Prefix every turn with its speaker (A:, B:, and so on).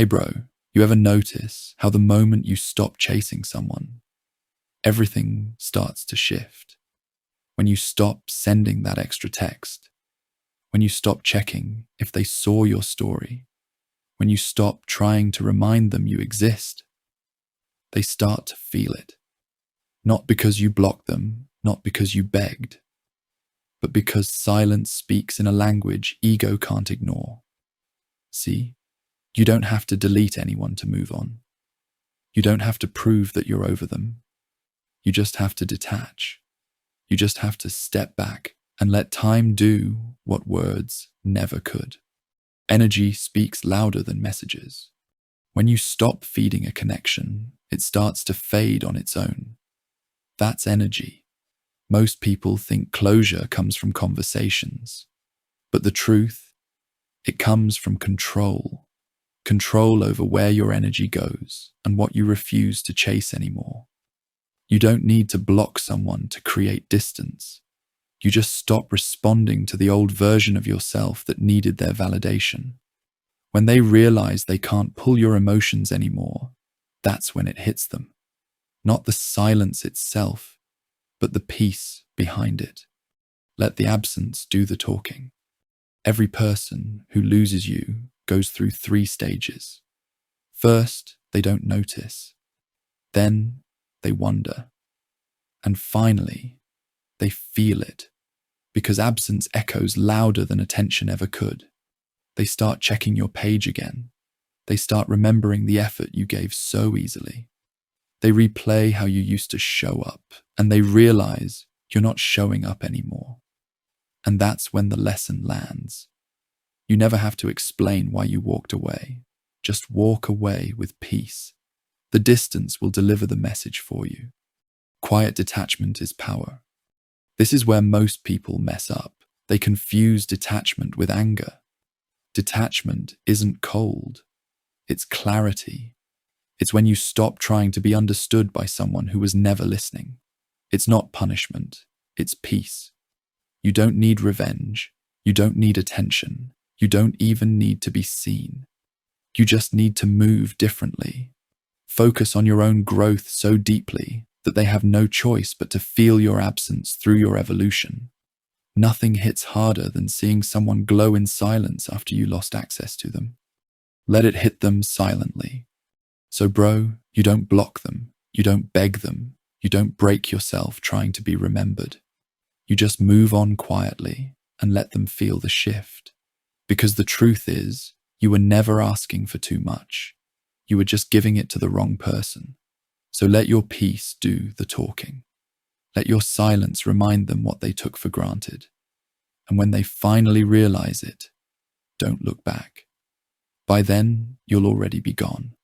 A: Hey bro, you ever notice how the moment you stop chasing someone, everything starts to shift? When you stop sending that extra text, when you stop checking if they saw your story, when you stop trying to remind them you exist, they start to feel it. Not because you blocked them, not because you begged, but because silence speaks in a language ego can't ignore. See, you don't have to delete anyone to move on. You don't have to prove that you're over them. You just have to detach. You just have to step back and let time do what words never could. Energy speaks louder than messages. When you stop feeding a connection, it starts to fade on its own. That's energy. Most people think closure comes from conversations. But the truth, it comes from control. Control over where your energy goes and what you refuse to chase anymore. You don't need to block someone to create distance. You just stop responding to the old version of yourself that needed their validation. When they realize they can't pull your emotions anymore, that's when it hits them. Not the silence itself, but the peace behind it. Let the absence do the talking. Every person who loses you goes through 3 stages. First, they don't notice. Then, they wonder. And finally, they feel it. Because absence echoes louder than attention ever could. They start checking your page again. They start remembering the effort you gave so easily. They replay how you used to show up, and they realize you're not showing up anymore. And that's when the lesson lands. You never have to explain why you walked away. Just walk away with peace. The distance will deliver the message for you. Quiet detachment is power. This is where most people mess up. They confuse detachment with anger. Detachment isn't cold. It's clarity. It's when you stop trying to be understood by someone who was never listening. It's not punishment. It's peace. You don't need revenge. You don't need attention. You don't even need to be seen. You just need to move differently. Focus on your own growth so deeply that they have no choice but to feel your absence through your evolution. Nothing hits harder than seeing someone glow in silence after you lost access to them. Let it hit them silently. So bro, you don't block them. You don't beg them. You don't break yourself trying to be remembered. You just move on quietly and let them feel the shift. Because the truth is, you were never asking for too much. You were just giving it to the wrong person. So let your peace do the talking. Let your silence remind them what they took for granted. And when they finally realize it, don't look back. By then, you'll already be gone.